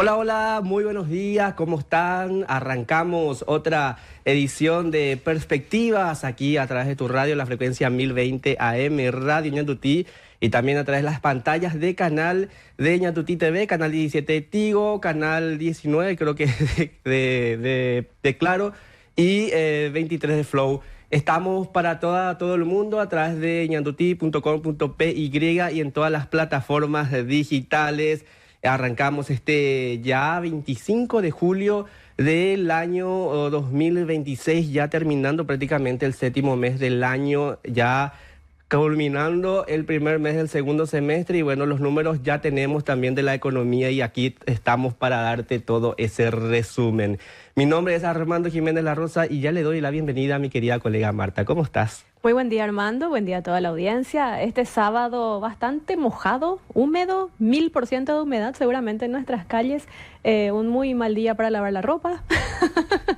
Hola, hola, muy buenos días, ¿cómo están? Arrancamos otra edición de Perspectivas aquí a través de tu radio, la frecuencia 1020 AM, Radio Ñandutí, y también a través de las pantallas de canal de Ñandutí TV, canal 17 de Tigo, canal 19 creo que de Claro, y 23 de Flow. Estamos para todo el mundo a través de ñandutí.com.py y en todas las plataformas digitales. Arrancamos ya 25 de julio del año 2026, ya terminando prácticamente el séptimo mes del año, ya culminando el primer mes del segundo semestre y bueno, los números ya tenemos también de la economía y aquí estamos para darte todo ese resumen. Mi nombre es Armando Jiménez La Rosa y ya le doy la bienvenida a mi querida colega Marta. ¿Cómo estás? Muy buen día, Armando, buen día a toda la audiencia. Este sábado bastante mojado, húmedo, 1000% de humedad seguramente en nuestras calles. Un muy mal día para lavar la ropa.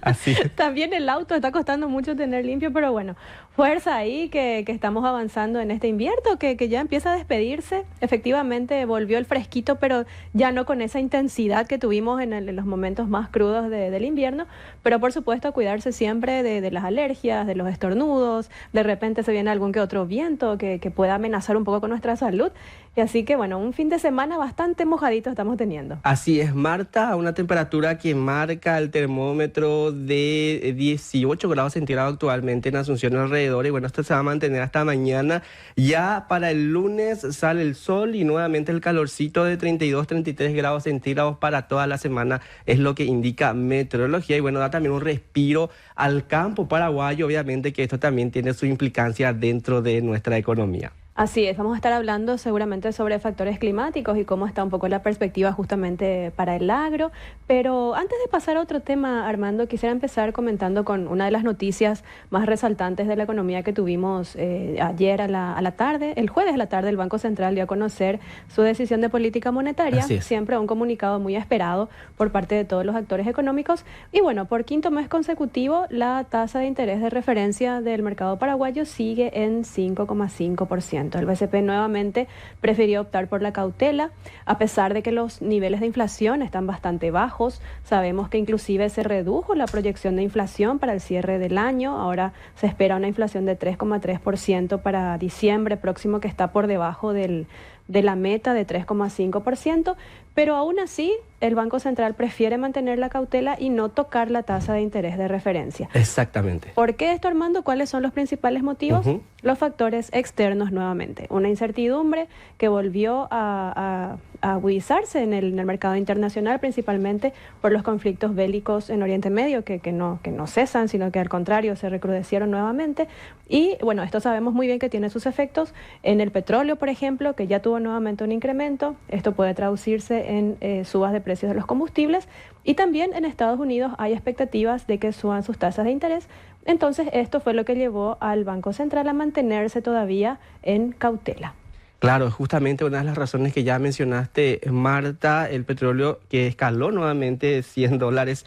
Así es. También el auto está costando mucho tener limpio, pero bueno, fuerza ahí que estamos avanzando en este invierno, que ya empieza a despedirse. Efectivamente volvió el fresquito, pero ya no con esa intensidad que tuvimos en los momentos más crudos del invierno. Pero por supuesto cuidarse siempre de las alergias, de los estornudos. De repente se viene algún que otro viento que pueda amenazar un poco con nuestra salud. Y así que bueno, un fin de semana bastante mojadito estamos teniendo. Así es, Marta, una temperatura que marca el termómetro de 18 grados centígrados actualmente en Asunción alrededor. Y bueno, esto se va a mantener hasta mañana. Ya para el lunes sale el sol y nuevamente el calorcito de 32, 33 grados centígrados para toda la semana. Es lo que indica meteorología. Y bueno, da también un respiro al campo paraguayo. Obviamente que esto también tiene su implicancia dentro de nuestra economía. Así es, vamos a estar hablando seguramente sobre factores climáticos y cómo está un poco la perspectiva justamente para el agro. Pero antes de pasar a otro tema, Armando, quisiera empezar comentando con una de las noticias más resaltantes de la economía que tuvimos ayer a la tarde. El jueves a la tarde el Banco Central dio a conocer su decisión de política monetaria. Siempre un comunicado muy esperado por parte de todos los actores económicos. Y bueno, por quinto mes consecutivo, la tasa de interés de referencia del mercado paraguayo sigue en 5,5%. El BCP nuevamente prefirió optar por la cautela, a pesar de que los niveles de inflación están bastante bajos. Sabemos que inclusive se redujo la proyección de inflación para el cierre del año. Ahora se espera una inflación de 3,3% para diciembre próximo, que está por debajo de la meta de 3,5%, pero aún así el Banco Central prefiere mantener la cautela y no tocar la tasa de interés de referencia. Exactamente. ¿Por qué esto, Armando? ¿Cuáles son los principales motivos? Los factores externos nuevamente. Una incertidumbre que volvió a agudizarse en el mercado internacional, principalmente por los conflictos bélicos en Oriente Medio, que no cesan, sino que al contrario se recrudecieron nuevamente. Y bueno, esto sabemos muy bien que tiene sus efectos en el petróleo, por ejemplo, que ya tuvo nuevamente un incremento. Esto puede traducirse en subas de precios de los combustibles, y también en Estados Unidos hay expectativas de que suban sus tasas de interés. Entonces esto fue lo que llevó al Banco Central a mantenerse todavía en cautela. Claro, justamente una de las razones que ya mencionaste, Marta, el petróleo que escaló nuevamente $100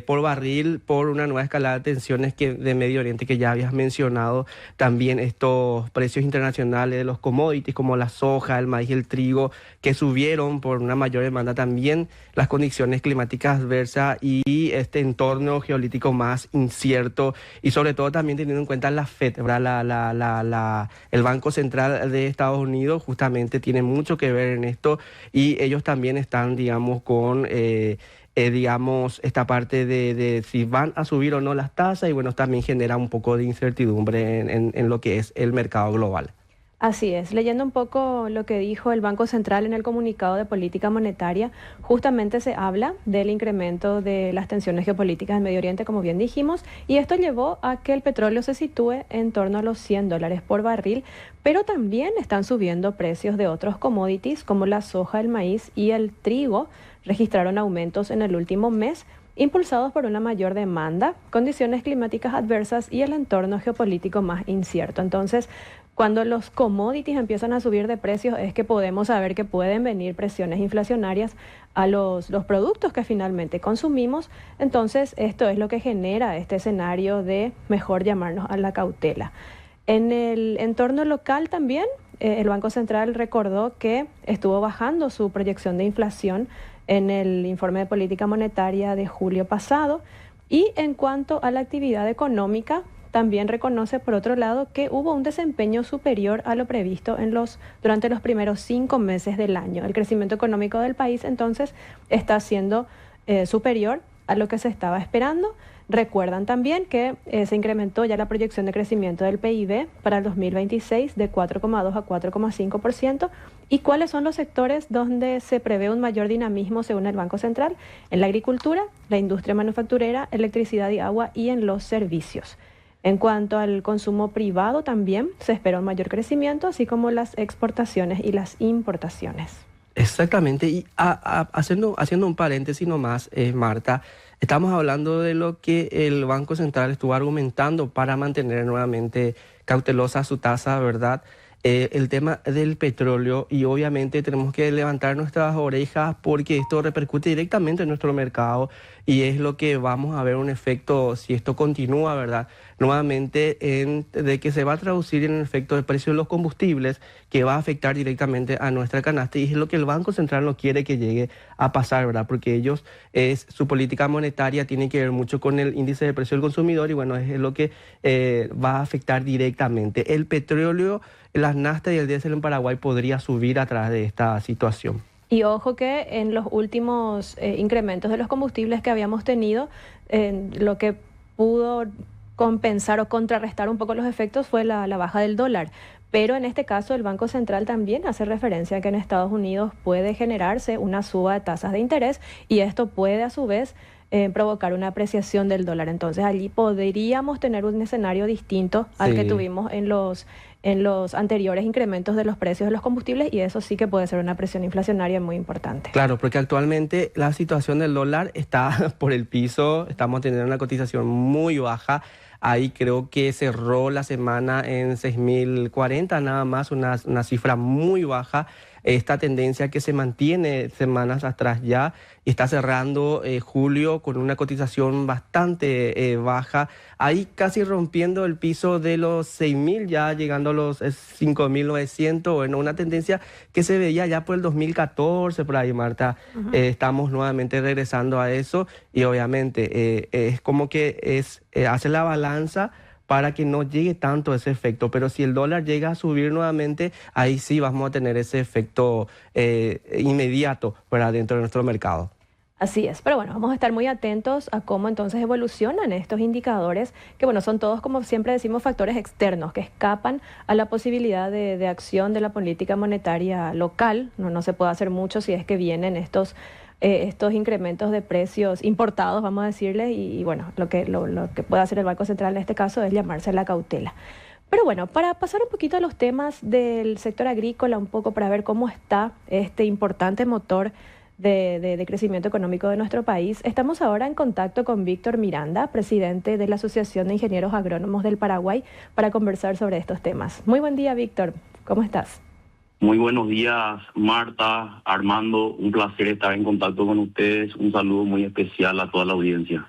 por barril por una nueva escalada de tensiones de Medio Oriente que ya habías mencionado. También estos precios internacionales de los commodities como la soja, el maíz y el trigo que subieron por una mayor demanda. También las condiciones climáticas adversas y este entorno geopolítico más incierto, y sobre todo también teniendo en cuenta la FED, ¿verdad? El Banco Central de Estados Unidos justamente tiene mucho que ver en esto, y ellos también están, digamos, con esta parte de si van a subir o no las tasas, y bueno, también genera un poco de incertidumbre en lo que es el mercado global. Así es, leyendo un poco lo que dijo el Banco Central en el comunicado de política monetaria, justamente se habla del incremento de las tensiones geopolíticas en Medio Oriente, como bien dijimos, y esto llevó a que el petróleo se sitúe en torno a los $100 por barril, pero también están subiendo precios de otros commodities como la soja, el maíz y el trigo. Registraron aumentos en el último mes, impulsados por una mayor demanda, condiciones climáticas adversas y el entorno geopolítico más incierto. Entonces, cuando los commodities empiezan a subir de precios, es que podemos saber que pueden venir presiones inflacionarias a los productos que finalmente consumimos. Entonces, esto es lo que genera este escenario de mejor llamarnos a la cautela. En el entorno local también el Banco Central recordó que estuvo bajando su proyección de inflación en el informe de política monetaria de julio pasado. Y en cuanto a la actividad económica, también reconoce, por otro lado, que hubo un desempeño superior a lo previsto durante los primeros 5 meses del año. El crecimiento económico del país, entonces, está siendo superior a lo que se estaba esperando. Recuerdan también que se incrementó ya la proyección de crecimiento del PIB para el 2026 de 4,2 a 4,5%. ¿Y cuáles son los sectores donde se prevé un mayor dinamismo según el Banco Central? En la agricultura, la industria manufacturera, electricidad y agua y en los servicios. En cuanto al consumo privado también se espera un mayor crecimiento, así como las exportaciones y las importaciones. Exactamente, y haciendo un paréntesis nomás, Marta, estamos hablando de lo que el Banco Central estuvo argumentando para mantener nuevamente cautelosa su tasa, ¿verdad? El tema del petróleo, y obviamente tenemos que levantar nuestras orejas porque esto repercute directamente en nuestro mercado y es lo que vamos a ver un efecto, si esto continúa, ¿verdad? Nuevamente, de que se va a traducir en el efecto de precio de los combustibles que va a afectar directamente a nuestra canasta, y es lo que el Banco Central no quiere que llegue a pasar, ¿verdad? Porque su política monetaria tiene que ver mucho con el índice de precio del consumidor y bueno, es lo que va a afectar directamente. El petróleo, las naftas y el diésel en Paraguay podría subir a través de esta situación. Y ojo que en los últimos incrementos de los combustibles que habíamos tenido, lo que pudo compensar o contrarrestar un poco los efectos fue la baja del dólar. Pero en este caso el Banco Central también hace referencia a que en Estados Unidos puede generarse una suba de tasas de interés y esto puede a su vez provocar una apreciación del dólar. Entonces allí podríamos tener un escenario distinto al que tuvimos en los anteriores incrementos de los precios de los combustibles, y eso sí que puede ser una presión inflacionaria muy importante. Claro, porque actualmente la situación del dólar está por el piso, estamos teniendo una cotización muy baja. Ahí creo que cerró la semana en 6.040, nada más, una cifra muy baja. Esta tendencia que se mantiene semanas atrás ya, está cerrando julio con una cotización bastante baja, ahí casi rompiendo el piso de los 6.000, ya llegando a los 5.900, bueno, una tendencia que se veía ya por el 2014, por ahí, Marta. Estamos nuevamente regresando a eso y obviamente es como que hace la balanza para que no llegue tanto ese efecto, pero si el dólar llega a subir nuevamente, ahí sí vamos a tener ese efecto inmediato para dentro de nuestro mercado. Así es, pero bueno, vamos a estar muy atentos a cómo entonces evolucionan estos indicadores, que bueno, son todos, como siempre decimos, factores externos que escapan a la posibilidad de acción de la política monetaria local. No se puede hacer mucho si es que vienen estos incrementos de precios importados, vamos a decirle, y bueno, lo que puede hacer el Banco Central en este caso es llamarse la cautela. Pero bueno, para pasar un poquito a los temas del sector agrícola, un poco para ver cómo está este importante motor de crecimiento económico de nuestro país, estamos ahora en contacto con Víctor Miranda, presidente de la Asociación de Ingenieros Agrónomos del Paraguay, para conversar sobre estos temas. Muy buen día, Víctor. ¿Cómo estás? Muy buenos días, Marta, Armando. Un placer estar en contacto con ustedes. Un saludo muy especial a toda la audiencia.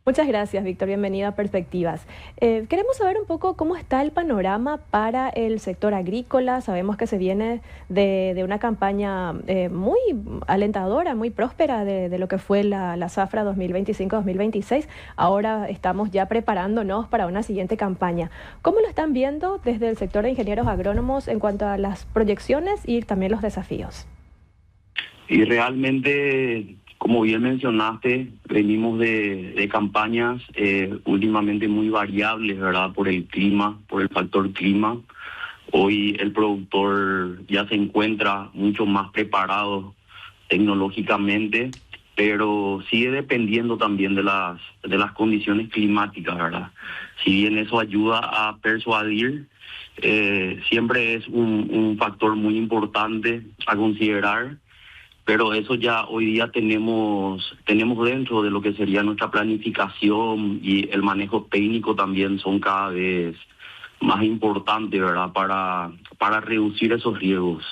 Muchas gracias, Víctor. Bienvenido a Perspectivas. Queremos saber un poco cómo está el panorama para el sector agrícola. Sabemos que se viene de una campaña muy alentadora, muy próspera de lo que fue la zafra 2025-2026. Ahora estamos ya preparándonos para una siguiente campaña. ¿Cómo lo están viendo desde el sector de ingenieros agrónomos en cuanto a las proyecciones y también los desafíos? Y realmente, como bien mencionaste, venimos de campañas últimamente muy variables, ¿verdad? Por el clima, por el factor clima. Hoy el productor ya se encuentra mucho más preparado tecnológicamente, pero sigue dependiendo también de las condiciones climáticas, ¿verdad? Si bien eso ayuda a persuadir, siempre es un factor muy importante a considerar. Pero eso ya hoy día tenemos dentro de lo que sería nuestra planificación, y el manejo técnico también son cada vez más importantes, ¿verdad? Para reducir esos riesgos.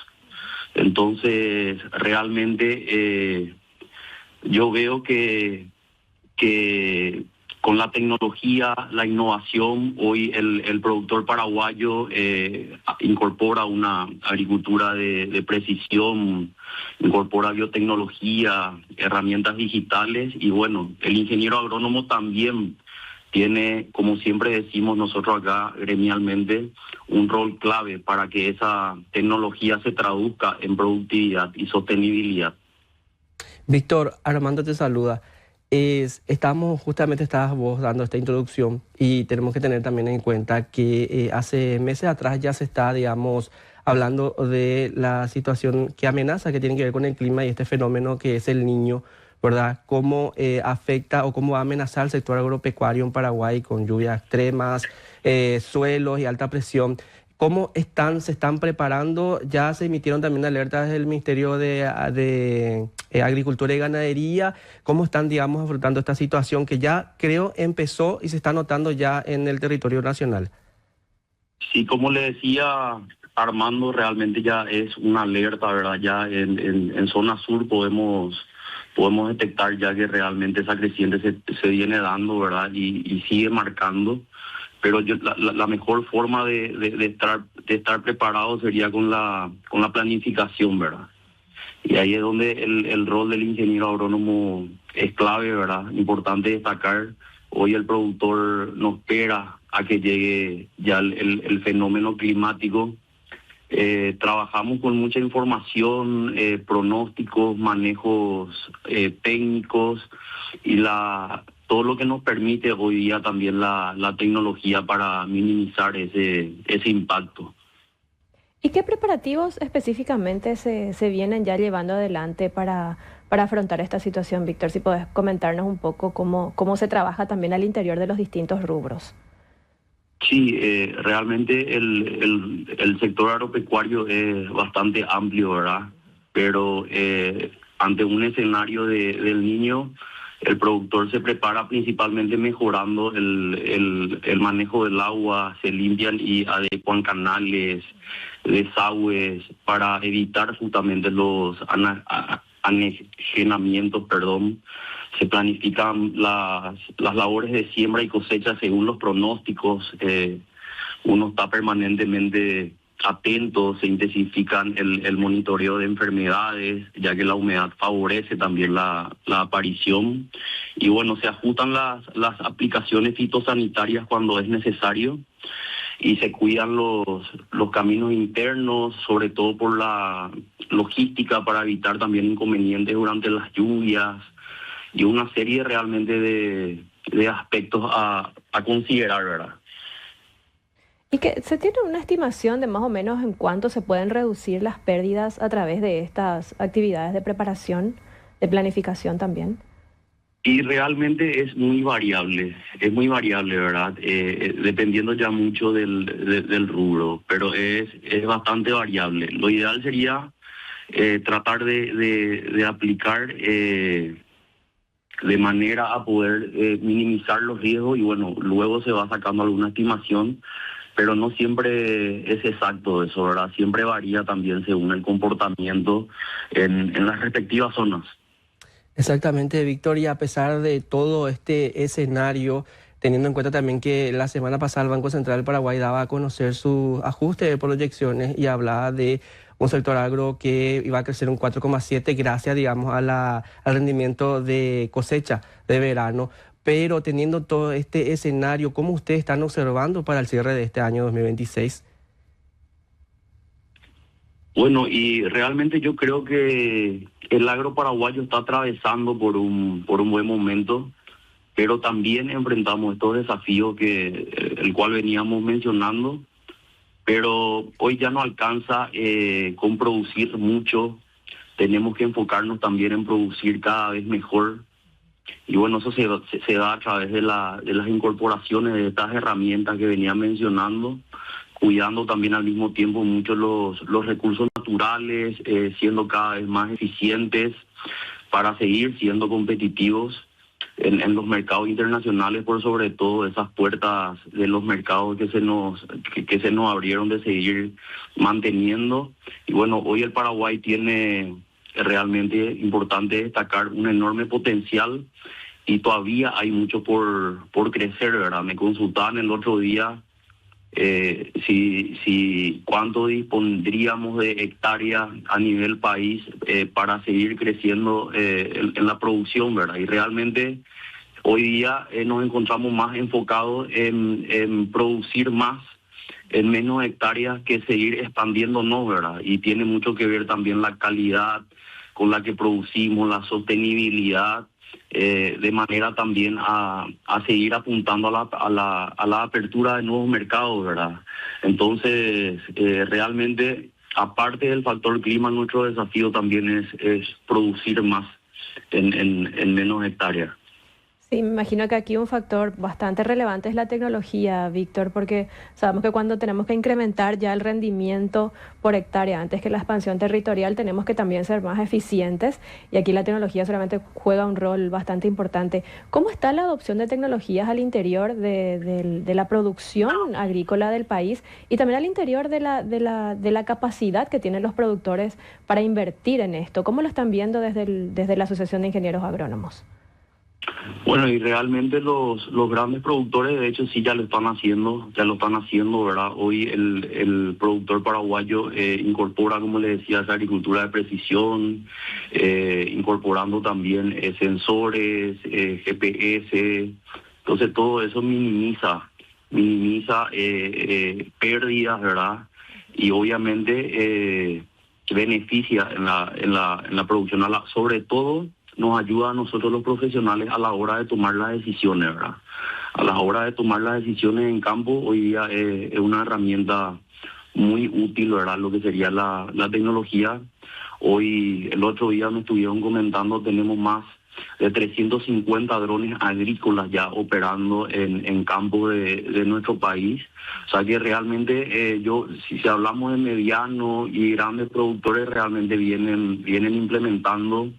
Entonces, realmente yo veo que con la tecnología, la innovación, hoy el productor paraguayo incorpora una agricultura de precisión, incorpora biotecnología, herramientas digitales y bueno, el ingeniero agrónomo también tiene, como siempre decimos nosotros acá gremialmente, un rol clave para que esa tecnología se traduzca en productividad y sostenibilidad. Víctor, Armando te saluda. Estabas vos dando esta introducción y tenemos que tener también en cuenta que hace meses atrás ya se está, digamos, hablando de la situación que amenaza, que tiene que ver con el clima y este fenómeno que es el Niño, ¿verdad? Cómo afecta o cómo va a amenazar el sector agropecuario en Paraguay con lluvias extremas, suelos y alta presión. ¿Cómo se están preparando? Ya se emitieron también alertas del Ministerio de Agricultura y Ganadería. ¿Cómo están, digamos, afrontando esta situación que ya creo empezó y se está notando ya en el territorio nacional? Sí, como le decía Armando, realmente ya es una alerta, ¿verdad? Ya en zona sur podemos detectar ya que realmente esa creciente se viene dando, ¿verdad? Y sigue marcando. Pero la mejor forma de estar preparado sería con la planificación, ¿verdad? Y ahí es donde el rol del ingeniero agrónomo es clave, ¿verdad? Importante destacar, hoy el productor no espera a que llegue ya el fenómeno climático. Trabajamos con mucha información, pronósticos, manejos técnicos y todo lo que nos permite hoy día también la tecnología para minimizar ese impacto. ¿Y qué preparativos específicamente se vienen ya llevando adelante para afrontar esta situación, Víctor? Si podés comentarnos un poco cómo se trabaja también al interior de los distintos rubros. Sí, realmente el sector agropecuario es bastante amplio, ¿verdad? Pero ante un escenario del Niño, el productor se prepara principalmente mejorando el manejo del agua, se limpian y adecuan canales, desagües para evitar justamente los anejenamientos, se planifican las labores de siembra y cosecha según los pronósticos, uno está permanentemente atento, se intensifican el monitoreo de enfermedades, ya que la humedad favorece también la aparición, y bueno, se ajustan las aplicaciones fitosanitarias cuando es necesario, y se cuidan los caminos internos, sobre todo por la logística, para evitar también inconvenientes durante las lluvias, y una serie realmente de aspectos a considerar, ¿verdad? ¿Y que se tiene una estimación de más o menos en cuánto se pueden reducir las pérdidas a través de estas actividades de preparación, de planificación también? Y realmente es muy variable, ¿verdad? Dependiendo ya mucho del rubro, pero es bastante variable. Lo ideal sería tratar de aplicar de manera a poder minimizar los riesgos y bueno, luego se va sacando alguna estimación, pero no siempre es exacto eso, ¿verdad? Siempre varía también según el comportamiento en las respectivas zonas. Exactamente, Víctor, y a pesar de todo este escenario, teniendo en cuenta también que la semana pasada el Banco Central del Paraguay daba a conocer su ajuste de proyecciones y hablaba de un sector agro que iba a crecer un 4,7 gracias, digamos, al rendimiento de cosecha de verano. Pero teniendo todo este escenario, ¿cómo ustedes están observando para el cierre de este año 2026? Bueno, y realmente yo creo que el agro paraguayo está atravesando por un buen momento, pero también enfrentamos estos desafíos el cual veníamos mencionando, pero hoy ya no alcanza con producir mucho, tenemos que enfocarnos también en producir cada vez mejor. Y bueno, eso se da a través de las incorporaciones de estas herramientas que venía mencionando, cuidando también al mismo tiempo mucho los recursos naturales, siendo cada vez más eficientes para seguir siendo competitivos en los mercados internacionales, por sobre todo esas puertas de los mercados que se nos abrieron, de seguir manteniendo. Y bueno, hoy el Paraguay tiene realmente importante destacar un enorme potencial y todavía hay mucho por crecer, ¿verdad? Me consultaban el otro día si cuánto dispondríamos de hectáreas a nivel país para seguir creciendo en la producción, ¿verdad? Y realmente hoy día nos encontramos más enfocados en producir más en menos hectáreas que seguir expandiéndonos, ¿verdad? Y tiene mucho que ver también la calidad con la que producimos, la sostenibilidad, de manera también a seguir apuntando a la apertura de nuevos mercados, ¿verdad? Entonces, realmente, aparte del factor clima, nuestro desafío también es producir más en menos hectáreas. Sí, me imagino que aquí un factor bastante relevante es la tecnología, Víctor, porque sabemos que cuando tenemos que incrementar ya el rendimiento por hectárea antes que la expansión territorial, tenemos que también ser más eficientes y aquí la tecnología solamente juega un rol bastante importante. ¿Cómo está la adopción de tecnologías al interior de la producción agrícola del país y también al interior de la capacidad que tienen los productores para invertir en esto? ¿Cómo lo están viendo desde la Asociación de Ingenieros Agrónomos? Bueno, y realmente los grandes productores, de hecho, sí ya lo están haciendo, ¿verdad? Hoy el productor paraguayo incorpora, como le decía, esa agricultura de precisión, incorporando también sensores, GPS. Entonces todo eso minimiza pérdidas, ¿verdad? Y obviamente beneficia en la producción, sobre todo nos ayuda a nosotros los profesionales a la hora de tomar las decisiones, ¿verdad? A la hora de tomar las decisiones en campo, hoy día es una herramienta muy útil, ¿verdad? Lo que sería la tecnología. Hoy, el otro día me estuvieron comentando, tenemos más de 350 drones agrícolas ya operando en campo de nuestro país. O sea que realmente si hablamos de medianos y grandes productores, realmente vienen implementando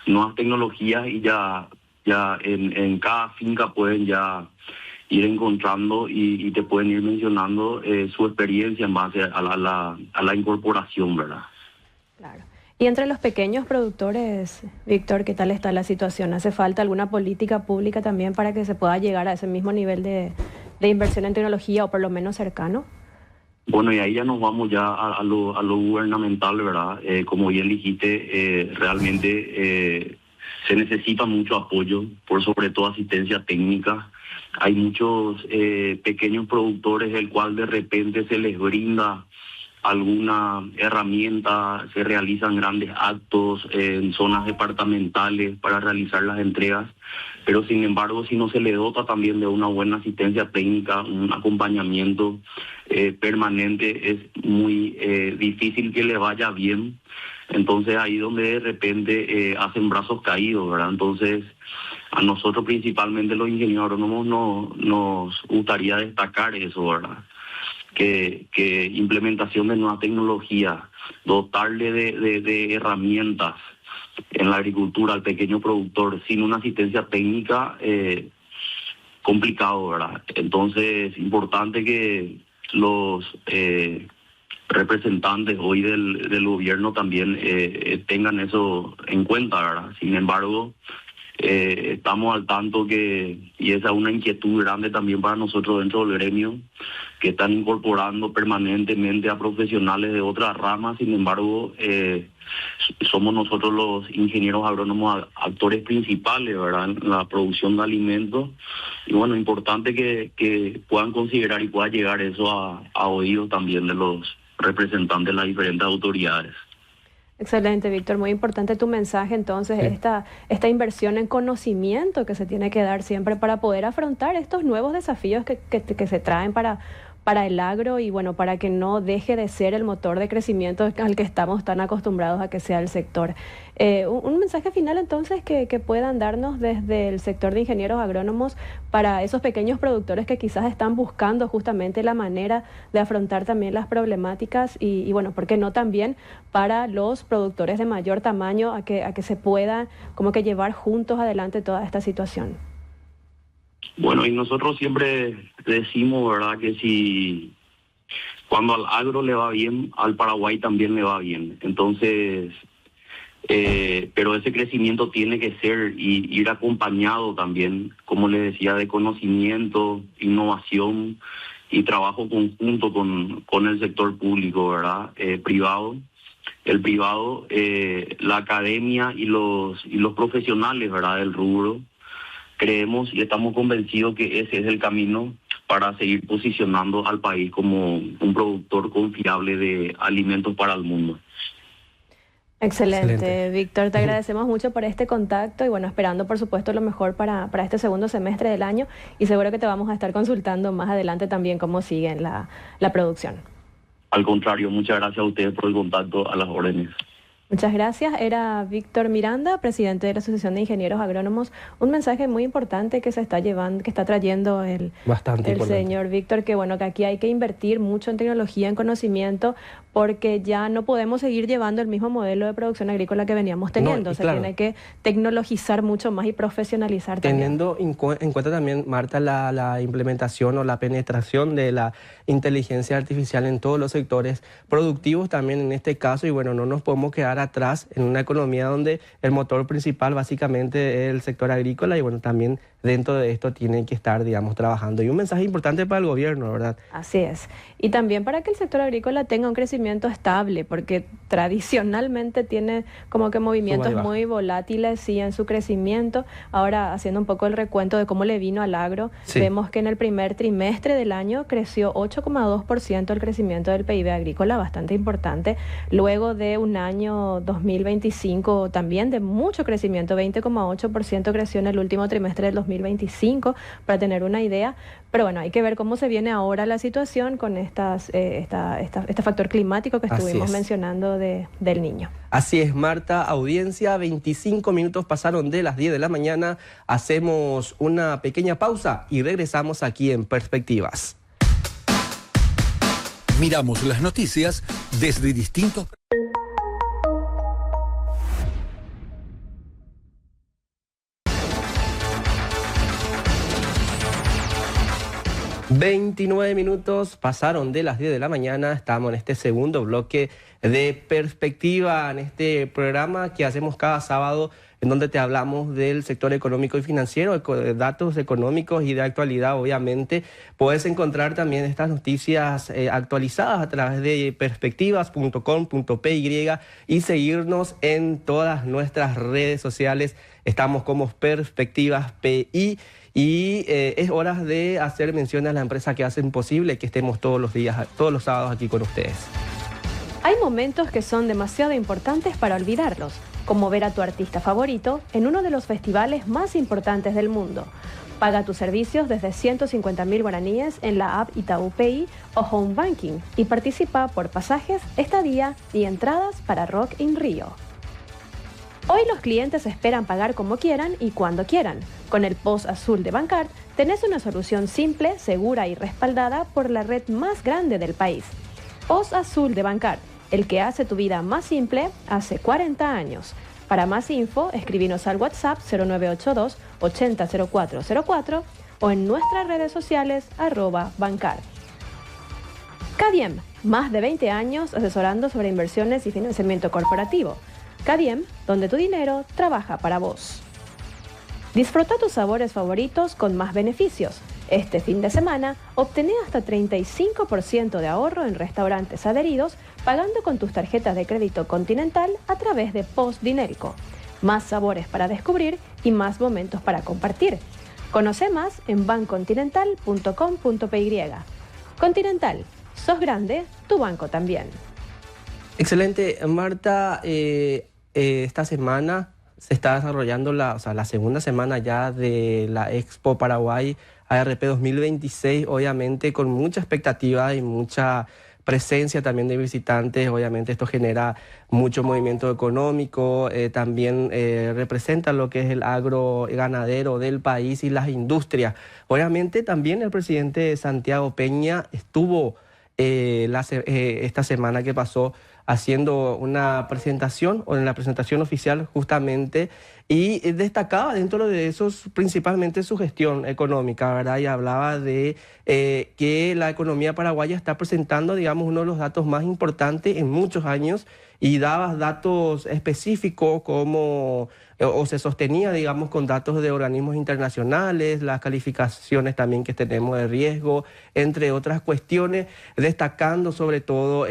nuevas tecnologías y ya en cada finca pueden ya ir encontrando y te pueden ir mencionando su experiencia en base a la incorporación, ¿verdad? Claro. Y entre los pequeños productores, Víctor, ¿qué tal está la situación? ¿Hace falta alguna política pública también para que se pueda llegar a ese mismo nivel de inversión en tecnología o por lo menos cercano? Bueno, y ahí ya nos vamos ya a lo gubernamental, ¿verdad? Como bien dijiste, realmente se necesita mucho apoyo, por sobre todo asistencia técnica. Hay muchos pequeños productores el cual de repente se les brinda alguna herramienta, se realizan grandes actos en zonas departamentales para realizar las entregas, pero sin embargo si no se le dota también de una buena asistencia técnica, un acompañamiento permanente, es muy difícil que le vaya bien. Entonces ahí donde de repente hacen brazos caídos, ¿verdad? Entonces a nosotros principalmente los ingenieros agrónomos nos gustaría destacar eso, ¿verdad? Que implementación de nueva tecnología, dotarle de herramientas en la agricultura al pequeño productor sin una asistencia técnica, complicado, ¿verdad? Entonces, importante que los representantes hoy del gobierno también tengan eso en cuenta, ¿verdad? Sin embargo, estamos al tanto y esa es una inquietud grande también para nosotros dentro del gremio, que están incorporando permanentemente a profesionales de otras ramas. Sin embargo, somos nosotros los ingenieros agrónomos actores principales, ¿verdad?, en la producción de alimentos. Y bueno, importante que puedan considerar y pueda llegar eso a oídos también de los representantes de las diferentes autoridades. Excelente, Víctor. Muy importante tu mensaje. Entonces, sí, esta inversión en conocimiento que se tiene que dar siempre para poder afrontar estos nuevos desafíos que se traen para el agro y bueno, para que no deje de ser el motor de crecimiento al que estamos tan acostumbrados a que sea el sector. Un mensaje final entonces que puedan darnos desde el sector de ingenieros agrónomos para esos pequeños productores que quizás están buscando justamente la manera de afrontar también las problemáticas y bueno, ¿por qué no también para los productores de mayor tamaño a que se pueda como que llevar juntos adelante toda esta situación? Bueno, y nosotros siempre decimos, ¿verdad?, que si cuando al agro le va bien, al Paraguay también le va bien. Entonces, pero ese crecimiento tiene que ser y ir acompañado también, como les decía, de conocimiento, innovación y trabajo conjunto con el sector público, ¿verdad? Privado. El privado, la academia y los profesionales, ¿verdad?, del rubro. Creemos y estamos convencidos que ese es el camino para seguir posicionando al país como un productor confiable de alimentos para el mundo. Excelente, Víctor, te agradecemos mucho por este contacto y bueno, esperando por supuesto lo mejor para este segundo semestre del año y seguro que te vamos a estar consultando más adelante también cómo sigue la producción. Al contrario, muchas gracias a ustedes por el contacto, a las órdenes. Muchas gracias. Era Víctor Miranda, presidente de la Asociación de Ingenieros Agrónomos. Un mensaje muy importante que se está llevando, que está trayendo el señor Víctor, que bueno, que aquí hay que invertir mucho en tecnología, en conocimiento, porque ya no podemos seguir llevando el mismo modelo de producción agrícola que veníamos teniendo. Se tiene que tecnologizar mucho más y profesionalizar también. Teniendo en cuenta también, Marta, la implementación o la penetración de la inteligencia artificial en todos los sectores productivos también en este caso, y bueno, no nos podemos quedar atrás en una economía donde el motor principal básicamente es el sector agrícola y bueno, también dentro de esto tienen que estar, digamos, trabajando. Y un mensaje importante para el gobierno, ¿verdad? Así es. Y también para que el sector agrícola tenga un crecimiento estable, porque tradicionalmente tiene como que movimientos muy volátiles, sí, en su crecimiento. Ahora, haciendo un poco el recuento de cómo le vino al agro, vemos que en el primer trimestre del año creció 8,2% el crecimiento del PIB agrícola, bastante importante. Luego de un año 2025 también de mucho crecimiento, 20,8% creció en el último trimestre del 2025, para tener una idea. Pero bueno, hay que ver cómo se viene ahora la situación con este factor climático que estuvimos mencionando del Niño. Así es, Marta. Audiencia, 25 minutos pasaron de las 10 de la mañana. Hacemos una pequeña pausa y regresamos aquí en Perspectivas. Miramos las noticias desde distintos... 29 minutos pasaron de las 10 de la mañana, estamos en este segundo bloque de Perspectiva, en este programa que hacemos cada sábado, en donde te hablamos del sector económico y financiero, de datos económicos y de actualidad, obviamente. Puedes encontrar también estas noticias actualizadas a través de perspectivas.com.py y seguirnos en todas nuestras redes sociales. Estamos como Perspectivas PI. Y es hora de hacer mención a la empresa que hacen posible que estemos todos los días, todos los sábados aquí con ustedes. Hay momentos que son demasiado importantes para olvidarlos, como ver a tu artista favorito en uno de los festivales más importantes del mundo. Paga tus servicios desde 150.000 guaraníes en la app Itaú Pay o Home Banking y participa por pasajes, estadía y entradas para Rock in Rio. Hoy los clientes esperan pagar como quieran y cuando quieran. Con el POS Azul de Bancard tenés una solución simple, segura y respaldada por la red más grande del país. POS Azul de Bancard, el que hace tu vida más simple hace 40 años. Para más info, escribinos al WhatsApp 0982 800404 o en nuestras redes sociales @Bancard. Cadiem, más de 20 años asesorando sobre inversiones y financiamiento corporativo. Cadiem, donde tu dinero trabaja para vos. Disfruta tus sabores favoritos con más beneficios. Este fin de semana, obtené hasta 35% de ahorro en restaurantes adheridos pagando con tus tarjetas de crédito Continental a través de POS Dinerco. Más sabores para descubrir y más momentos para compartir. Conoce más en bancontinental.com.py. Continental, sos grande, tu banco también. Excelente, Marta. Esta semana se está desarrollando la segunda semana ya de la Expo Paraguay ARP 2026, obviamente con mucha expectativa y mucha presencia también de visitantes. Obviamente esto genera mucho movimiento económico, también representa lo que es el agro ganadero del país y las industrias. Obviamente también el presidente Santiago Peña estuvo esta semana que pasó haciendo una presentación o en la presentación oficial justamente, y destacaba dentro de eso principalmente su gestión económica, ¿verdad? Y hablaba de que la economía paraguaya está presentando, digamos, uno de los datos más importantes en muchos años y dabas datos específicos como, o se sostenía, digamos, con datos de organismos internacionales, las calificaciones también que tenemos de riesgo, entre otras cuestiones, destacando sobre todo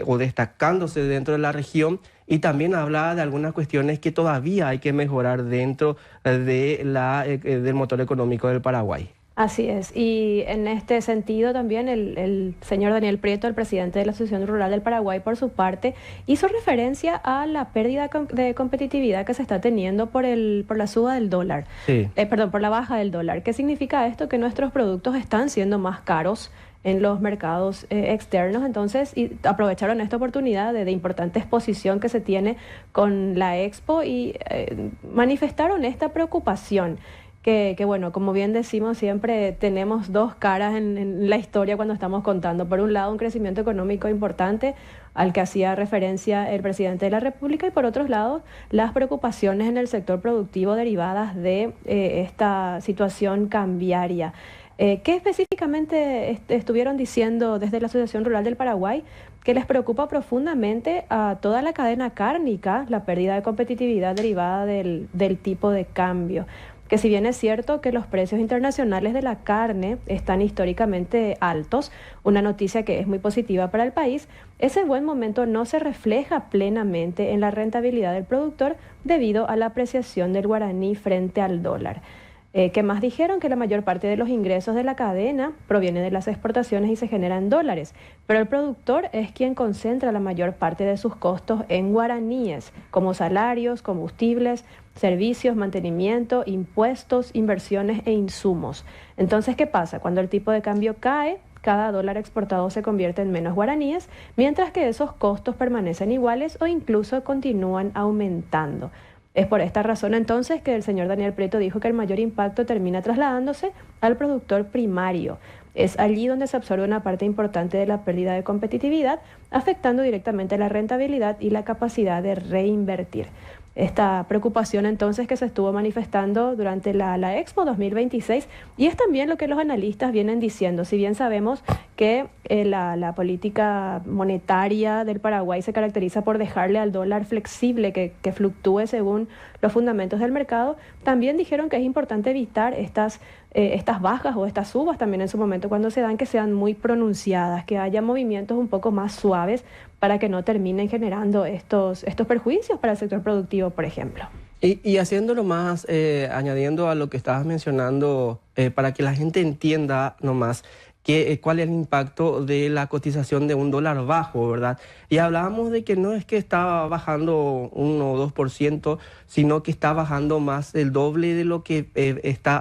o destacándose dentro de la región. Y también hablaba de algunas cuestiones que todavía hay que mejorar dentro del motor económico del Paraguay. Así es, y en este sentido también el señor Daniel Prieto, el presidente de la Asociación Rural del Paraguay, por su parte, hizo referencia a la pérdida de competitividad que se está teniendo por la suba del dólar, Sí. Por la baja del dólar. ¿Qué significa esto? Que nuestros productos están siendo más caros en los mercados externos, entonces y aprovecharon esta oportunidad de importante exposición que se tiene con la Expo y manifestaron esta preocupación. Que bueno, como bien decimos, siempre tenemos dos caras en la historia cuando estamos contando. Por un lado, un crecimiento económico importante al que hacía referencia el presidente de la República y por otro lado, las preocupaciones en el sector productivo derivadas de esta situación cambiaria. ¿Qué específicamente estuvieron diciendo desde la Asociación Rural del Paraguay? Que les preocupa profundamente a toda la cadena cárnica la pérdida de competitividad derivada del tipo de cambio. Que si bien es cierto que los precios internacionales de la carne están históricamente altos, una noticia que es muy positiva para el país, ese buen momento no se refleja plenamente en la rentabilidad del productor debido a la apreciación del guaraní frente al dólar. ¿Qué más dijeron? Que la mayor parte de los ingresos de la cadena proviene de las exportaciones y se genera en dólares, pero el productor es quien concentra la mayor parte de sus costos en guaraníes, como salarios, combustibles, servicios, mantenimiento, impuestos, inversiones e insumos. Entonces, ¿qué pasa? Cuando el tipo de cambio cae, cada dólar exportado se convierte en menos guaraníes, mientras que esos costos permanecen iguales o incluso continúan aumentando. Es por esta razón entonces que el señor Daniel Prieto dijo que el mayor impacto termina trasladándose al productor primario. Es allí donde se absorbe una parte importante de la pérdida de competitividad, afectando directamente la rentabilidad y la capacidad de reinvertir. Esta preocupación entonces que se estuvo manifestando durante la Expo 2026 y es también lo que los analistas vienen diciendo. Si bien sabemos que la política monetaria del Paraguay se caracteriza por dejarle al dólar flexible que fluctúe según los fundamentos del mercado, también dijeron que es importante evitar estas bajas o estas subas también en su momento cuando se dan, que sean muy pronunciadas, que haya movimientos un poco más suaves para que no terminen generando estos perjuicios para el sector productivo, por ejemplo. Y haciéndolo más, añadiendo a lo que estabas mencionando, para que la gente entienda nomás cuál es el impacto de la cotización de un dólar bajo, ¿verdad? Y hablábamos de que no es que está bajando 1 o 2%, sino que está bajando más el doble de lo que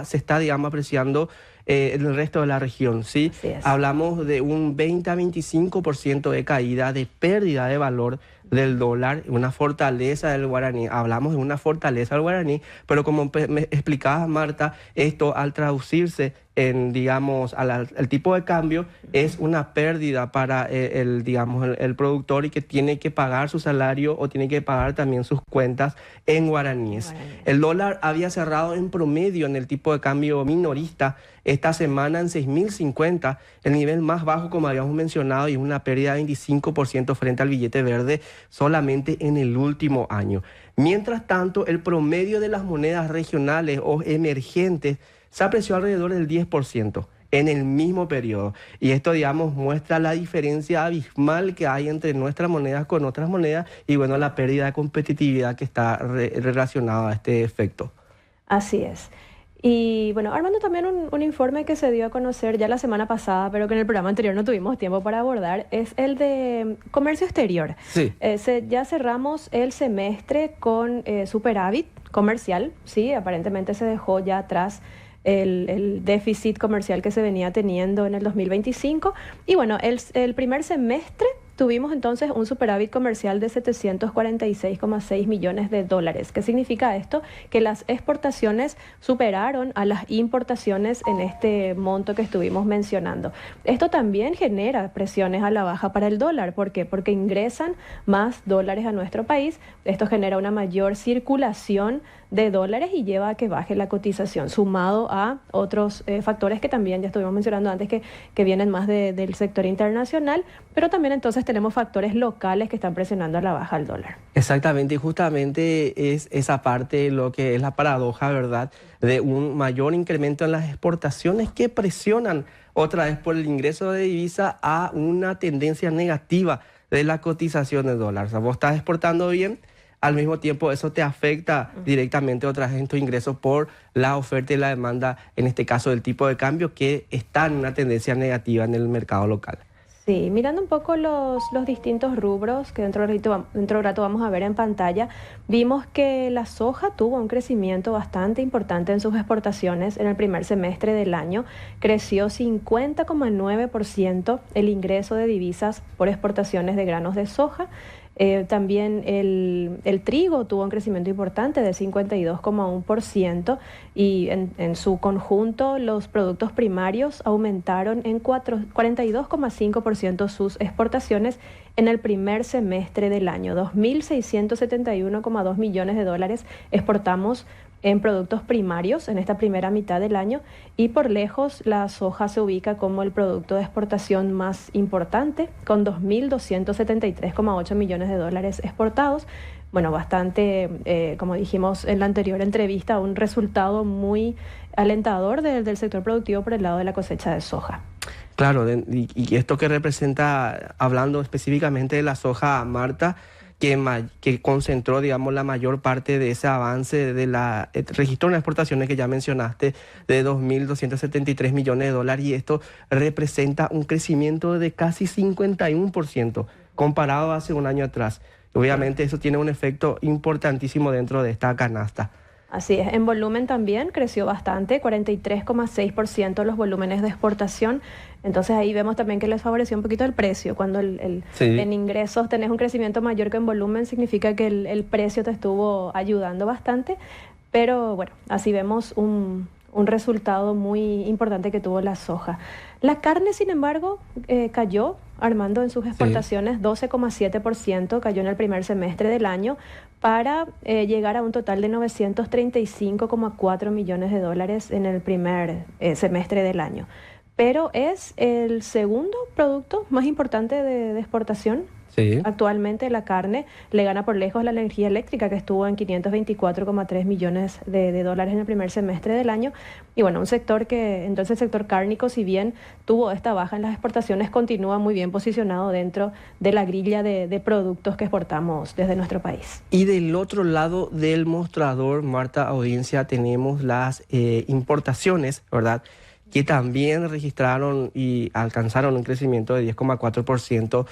se está, digamos, apreciando en el resto de la región, ¿sí? Hablamos de un 20 a 25% de caída, de pérdida de valor del dólar, una fortaleza del guaraní. Hablamos de una fortaleza del guaraní, pero como me explicaba Marta, esto al traducirse en, digamos, el tipo de cambio es una pérdida para el productor y que tiene que pagar su salario o tiene que pagar también sus cuentas en guaraníes. El dólar había cerrado en promedio en el tipo de cambio minorista esta semana en 6.050, el nivel más bajo como habíamos mencionado, y una pérdida de 25% frente al billete verde solamente en el último año. Mientras tanto, el promedio de las monedas regionales o emergentes se apreció alrededor del 10% en el mismo periodo. Y esto, digamos, muestra la diferencia abismal que hay entre nuestras monedas con otras monedas y, bueno, la pérdida de competitividad que está relacionada a este efecto. Así es. Y bueno, Armando, también un informe que se dio a conocer ya la semana pasada, pero que en el programa anterior no tuvimos tiempo para abordar, es el de comercio exterior. Sí. Ya cerramos el semestre con superávit comercial, sí, aparentemente se dejó ya atrás el déficit comercial que se venía teniendo en el 2025. Y bueno, el primer semestre tuvimos entonces un superávit comercial de 746,6 millones de dólares. ¿Qué significa esto? Que las exportaciones superaron a las importaciones en este monto que estuvimos mencionando. Esto también genera presiones a la baja para el dólar. ¿Por qué? Porque ingresan más dólares a nuestro país. Esto genera una mayor circulación de dólares y lleva a que baje la cotización, sumado a otros factores que también ya estuvimos mencionando antes que vienen más del sector internacional, pero también entonces tenemos factores locales que están presionando a la baja al dólar. Exactamente, y justamente es esa parte lo que es la paradoja, ¿verdad?, de un mayor incremento en las exportaciones que presionan otra vez por el ingreso de divisa a una tendencia negativa de la cotización del dólar. O sea, vos estás exportando bien, al mismo tiempo eso te afecta directamente otra vez en tus ingresos por la oferta y la demanda, en este caso del tipo de cambio, que está en una tendencia negativa en el mercado local. Sí, mirando un poco los distintos rubros que dentro de un rato vamos a ver en pantalla, vimos que la soja tuvo un crecimiento bastante importante en sus exportaciones en el primer semestre del año. Creció 50,9% el ingreso de divisas por exportaciones de granos de soja. También el trigo tuvo un crecimiento importante de 52,1% y en su conjunto los productos primarios aumentaron en 42,5% sus exportaciones en el primer semestre del año. 2.671,2 millones de dólares exportamos en productos primarios en esta primera mitad del año y por lejos la soja se ubica como el producto de exportación más importante con 2.273,8 millones de dólares exportados. Bueno, bastante, como dijimos en la anterior entrevista, un resultado muy alentador del sector productivo por el lado de la cosecha de soja. Claro, y esto que representa, hablando específicamente de la soja, Marta, que concentró, digamos, la mayor parte de ese avance de la registro de exportaciones que ya mencionaste, de 2.273 millones de dólares, y esto representa un crecimiento de casi 51% comparado a hace un año atrás. Obviamente eso tiene un efecto importantísimo dentro de esta canasta. Así es, en volumen también creció bastante, 43,6% los volúmenes de exportación. Entonces ahí vemos también que les favoreció un poquito el precio. Cuando en ingresos tenés un crecimiento mayor que en volumen, significa que el precio te estuvo ayudando bastante. Pero bueno, así vemos un resultado muy importante que tuvo la soja. La carne, sin embargo, cayó, Armando, en sus exportaciones, 12,7% cayó en el primer semestre del año para llegar a un total de 935,4 millones de dólares en el primer semestre del año. Pero es el segundo producto más importante de exportación. Sí. Actualmente la carne le gana por lejos la energía eléctrica, que estuvo en 524,3 millones de dólares en el primer semestre del año. Y bueno, un sector que, entonces el sector cárnico, si bien tuvo esta baja en las exportaciones, continúa muy bien posicionado dentro de la grilla de productos que exportamos desde nuestro país. Y del otro lado del mostrador, Marta, audiencia, tenemos las importaciones, ¿verdad?, que también registraron y alcanzaron un crecimiento de 10,4%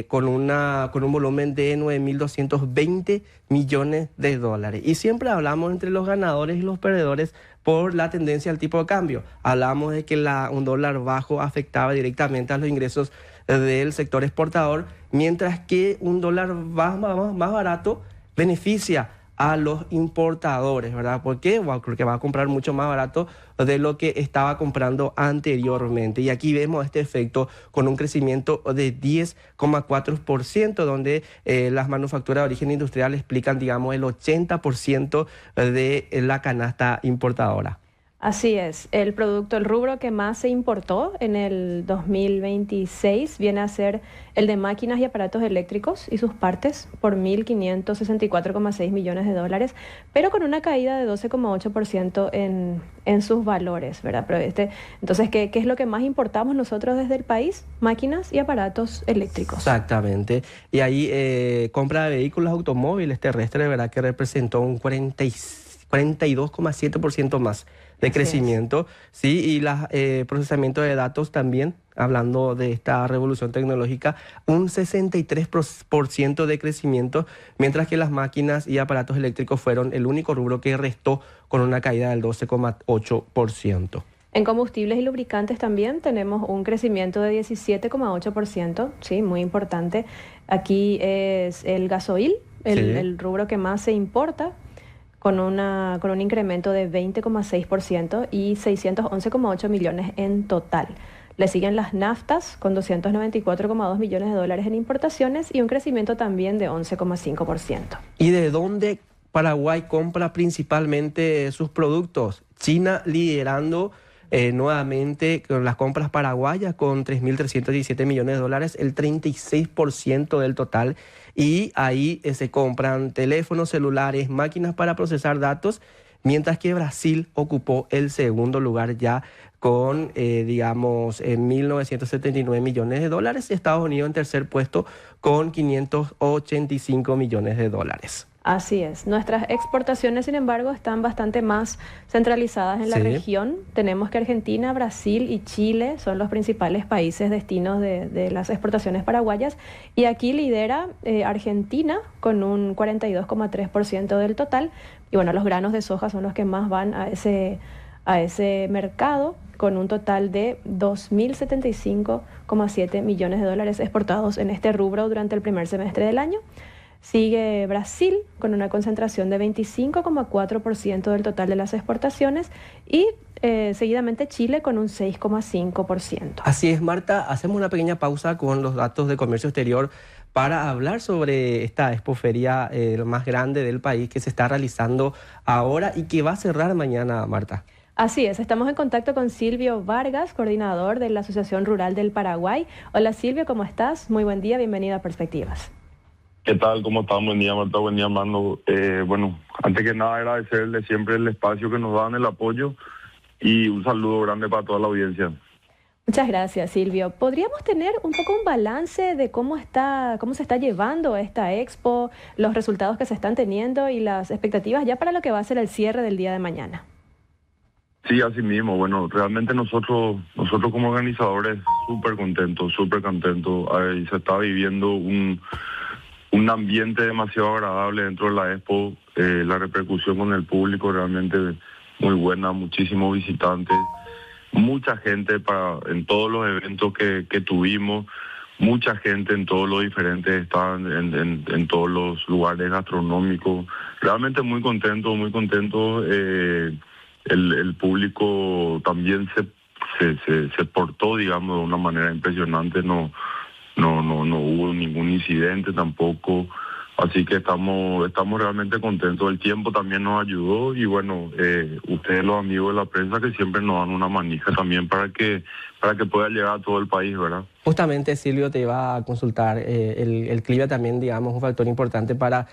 con un volumen de 9.220 millones de dólares. Y siempre hablamos entre los ganadores y los perdedores por la tendencia al tipo de cambio. Hablamos de que un dólar bajo afectaba directamente a los ingresos del sector exportador, mientras que un dólar más barato beneficia a los importadores, ¿verdad? ¿Por qué? Porque va a comprar mucho más barato de lo que estaba comprando anteriormente. Y aquí vemos este efecto con un crecimiento de 10,4%, donde las manufacturas de origen industrial explican, digamos, el 80% de la canasta importadora. Así es, el rubro que más se importó en el 2026 viene a ser el de máquinas y aparatos eléctricos y sus partes por 1.564,6 millones de dólares, pero con una caída de 12,8% en sus valores, ¿verdad? Pero entonces, ¿qué es lo que más importamos nosotros desde el país? Máquinas y aparatos eléctricos. Exactamente. Y ahí compra de vehículos automóviles terrestres, ¿verdad?, que representó un 42,7% más de crecimiento, sí, y procesamiento de datos también, hablando de esta revolución tecnológica, un 63% de crecimiento, mientras que las máquinas y aparatos eléctricos fueron el único rubro que restó con una caída del 12,8%. En combustibles y lubricantes también tenemos un crecimiento de 17,8%, sí, muy importante. Aquí es el gasoil, el rubro que más se importa, con un incremento de 20,6% y 611,8 millones en total. Le siguen las naftas con 294,2 millones de dólares en importaciones y un crecimiento también de 11,5%. ¿Y de dónde Paraguay compra principalmente sus productos? China liderando nuevamente con las compras paraguayas con 3.317 millones de dólares, el 36% del total. Y ahí se compran teléfonos celulares, máquinas para procesar datos, mientras que Brasil ocupó el segundo lugar ya con, 1.979 millones de dólares. Estados Unidos en tercer puesto con 585 millones de dólares. Así es. Nuestras exportaciones, sin embargo, están bastante más centralizadas en la región. Tenemos que Argentina, Brasil y Chile son los principales países destinos de las exportaciones paraguayas. Y aquí lidera Argentina con un 42,3% del total. Y bueno, los granos de soja son los que más van a ese mercado, con un total de 2.075,7 millones de dólares exportados en este rubro durante el primer semestre del año. Sigue Brasil con una concentración de 25,4% del total de las exportaciones y seguidamente Chile con un 6,5%. Así es, Marta. Hacemos una pequeña pausa con los datos de comercio exterior para hablar sobre esta expoferia más grande del país que se está realizando ahora y que va a cerrar mañana, Marta. Así es, estamos en contacto con Silvio Vargas, coordinador de la Asociación Rural del Paraguay. Hola Silvio, ¿cómo estás? Muy buen día, bienvenido a Perspectivas. ¿Qué tal? ¿Cómo están? Buen día, Marta. Buen día, Armando. Bueno, antes que nada agradecerle siempre el espacio que nos dan, el apoyo y un saludo grande para toda la audiencia. Muchas gracias, Silvio. ¿Podríamos tener un poco un balance de cómo se está llevando esta expo, los resultados que se están teniendo y las expectativas ya para lo que va a ser el cierre del día de mañana? Sí, así mismo. Bueno, realmente nosotros como organizadores súper contentos. Ahí se está viviendo un ambiente demasiado agradable dentro de la expo. La repercusión con el público realmente muy buena, muchísimos visitantes, mucha gente en todos los eventos que tuvimos, mucha gente en todos los diferentes estaban en todos los lugares gastronómicos. Realmente muy contento. El público también se portó, digamos, de una manera impresionante. No hubo ningún incidente tampoco, así que estamos realmente contentos. El tiempo también nos ayudó y bueno, ustedes los amigos de la prensa que siempre nos dan una manija también para que pueda llegar a todo el país, ¿verdad? Justamente, Silvio, te iba a consultar, el clima también, digamos, un factor importante para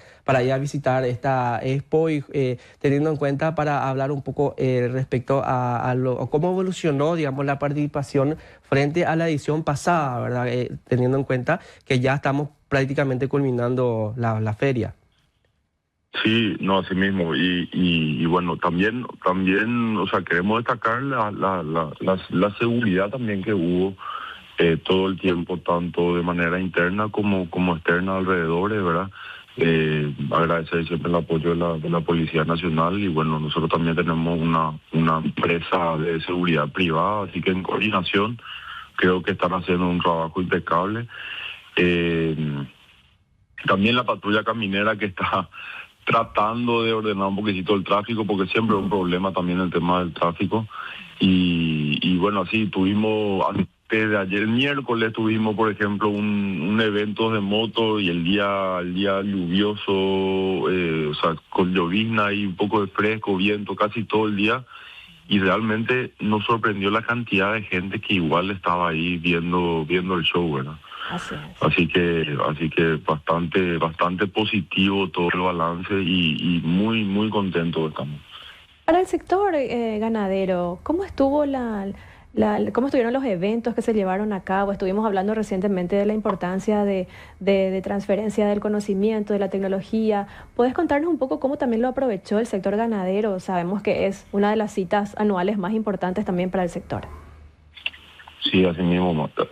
ir a visitar esta expo y teniendo en cuenta para hablar un poco respecto a cómo evolucionó, digamos, la participación frente a la edición pasada, ¿verdad? Teniendo en cuenta que ya estamos prácticamente culminando la feria. Sí, no, así mismo. Y bueno, también, o sea, queremos destacar la seguridad también que hubo todo el tiempo, tanto de manera interna como externa alrededor, ¿verdad? Agradecer siempre el apoyo de la Policía Nacional y bueno, nosotros también tenemos una empresa de seguridad privada, así que en coordinación creo que están haciendo un trabajo impecable. También la patrulla caminera que está tratando de ordenar un poquitito el tráfico, porque siempre es un problema también el tema del tráfico. Y bueno, así tuvimos, antes de ayer, el miércoles tuvimos, por ejemplo, un evento de moto y el día lluvioso, o sea, con llovizna y un poco de fresco, viento, casi todo el día. Y realmente nos sorprendió la cantidad de gente que igual estaba ahí viendo el show, ¿verdad? Así que bastante positivo todo el balance y muy contentos estamos. Para el sector ganadero, ¿cómo estuvieron los eventos que se llevaron a cabo? Estuvimos hablando recientemente de la importancia de transferencia del conocimiento, de la tecnología. ¿Puedes contarnos un poco cómo también lo aprovechó el sector ganadero? Sabemos que es una de las citas anuales más importantes también para el sector. Sí, así mismo, Marta.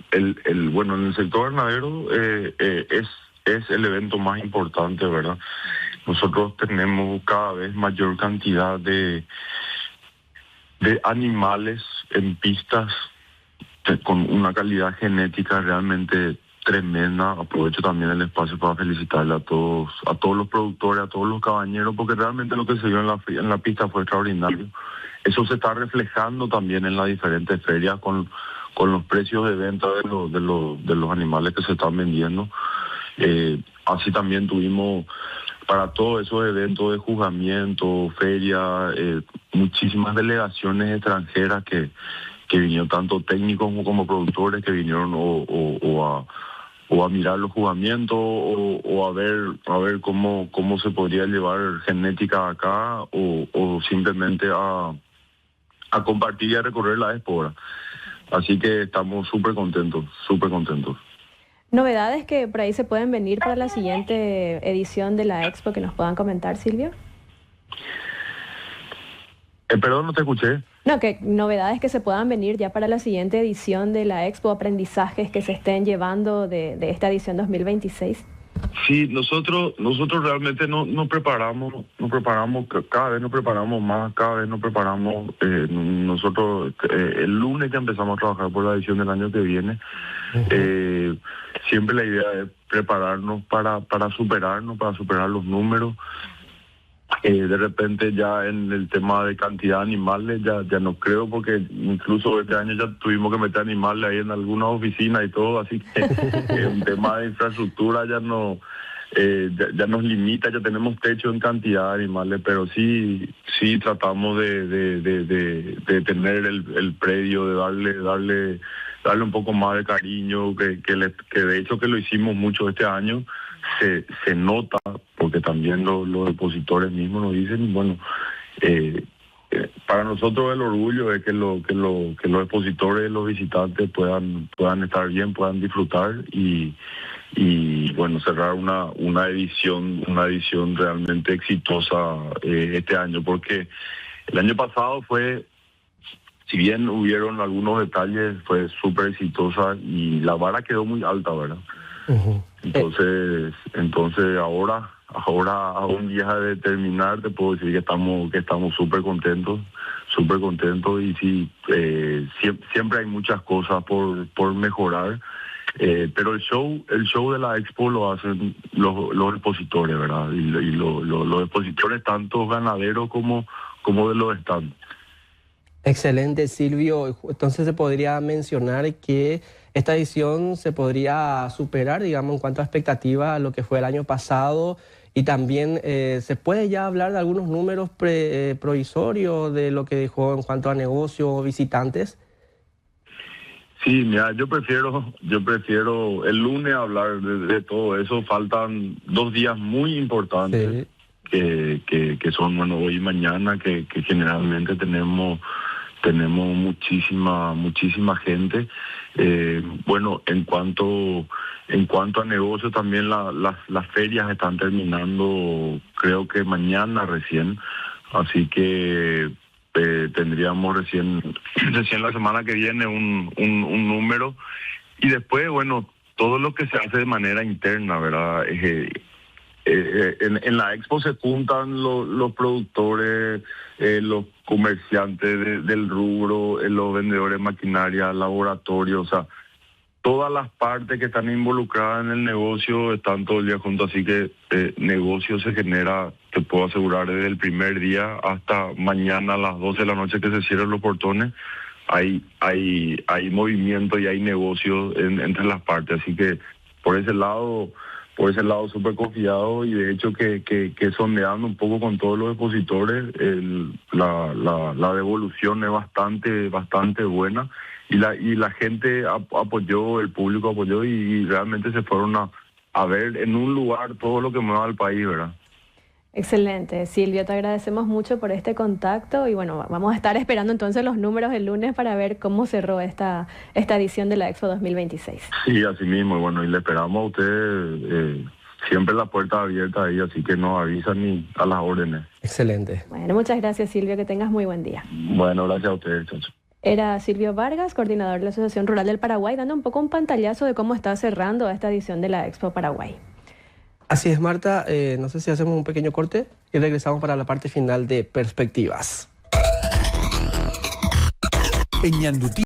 Bueno, en el sector ganadero es el evento más importante, ¿verdad? Nosotros tenemos cada vez mayor cantidad de animales en pistas con una calidad genética realmente tremenda. Aprovecho también el espacio para felicitarle a todos los productores, a todos los cabañeros, porque realmente lo que se vio en la pista fue extraordinario. Eso se está reflejando también en las diferentes ferias con los precios de venta de los animales que se están vendiendo. Así también tuvimos para todos esos eventos de juzgamiento, feria, muchísimas delegaciones extranjeras que vinieron, tanto técnicos como productores, que vinieron o a mirar los juzgamientos o a ver cómo se podría llevar genética acá o simplemente a compartir y a recorrer la Expo. Así que estamos súper contentos, súper contentos. ¿Novedades que por ahí se pueden venir para la siguiente edición de la Expo que nos puedan comentar, Silvio? Perdón, no te escuché. No, que novedades que se puedan venir ya para la siguiente edición de la Expo, aprendizajes que se estén llevando de esta edición 2026. Sí, nosotros realmente nos preparamos, cada vez nos preparamos más, cada vez nos preparamos. Nosotros el lunes ya empezamos a trabajar por la edición del año que viene. Siempre la idea es prepararnos para superar los números. De repente ya en el tema de cantidad de animales ya no creo, porque incluso este año ya tuvimos que meter animales ahí en algunas oficinas y todo, así que un tema de infraestructura ya no ya nos limita, ya tenemos techo en cantidad de animales, pero sí tratamos de tener el predio, de darle un poco más de cariño, que de hecho que lo hicimos mucho este año. Se nota, porque también los depositores mismos nos dicen, bueno, para nosotros el orgullo es que los depositores, los visitantes puedan estar bien, puedan disfrutar y bueno, cerrar una edición realmente exitosa este año, porque el año pasado fue, si bien hubieron algunos detalles, fue súper exitosa y la vara quedó muy alta, ¿verdad? Uh-huh. Entonces ahora a un día de terminar te puedo decir que estamos súper contentos y sí, siempre hay muchas cosas por mejorar, pero el show de la Expo lo hacen los expositores, ¿verdad? Y los expositores tanto ganaderos como de los stands. Excelente, Silvio. Entonces se podría mencionar que esta edición se podría superar, digamos, en cuanto a expectativa a lo que fue el año pasado, y también se puede ya hablar de algunos números provisorios de lo que dejó en cuanto a negocio o visitantes. Sí, mira, yo prefiero el lunes hablar de todo eso. Faltan 2 días muy importantes, sí, que son, bueno, hoy y mañana, que generalmente tenemos muchísima gente. Bueno, en cuanto a negocio, también las ferias están terminando, creo que mañana recién, así que tendríamos recién la semana que viene un número, y después, bueno, todo lo que se hace de manera interna, ¿verdad? En la Expo se juntan los productores, los comerciantes del rubro, los vendedores de maquinaria, laboratorios, o sea, todas las partes que están involucradas en el negocio están todo el día juntos, así que negocio se genera, te puedo asegurar, desde el primer día hasta mañana a las 12 de la noche que se cierran los portones. Hay movimiento y hay negocio entre las partes, así que por ese lado súper confiado, y de hecho que sondeando un poco con todos los expositores, la devolución es bastante buena, y la gente apoyó, el público apoyó, y realmente se fueron a ver en un lugar todo lo que mueva al país, ¿verdad? Excelente, Silvio, te agradecemos mucho por este contacto, y bueno, vamos a estar esperando entonces los números el lunes para ver cómo cerró esta edición de la Expo 2026. Sí, así mismo, y bueno, y le esperamos a ustedes siempre la puerta abierta ahí, así que nos avisan y a las órdenes. Excelente. Bueno, muchas gracias, Silvio, que tengas muy buen día. Bueno, gracias a ustedes, chacho. Era Silvio Vargas, coordinador de la Asociación Rural del Paraguay, dando un poco un pantallazo de cómo está cerrando esta edición de la Expo Paraguay. Así es, Marta. No sé si hacemos un pequeño corte y regresamos para la parte final de Perspectivas. En Ñandutí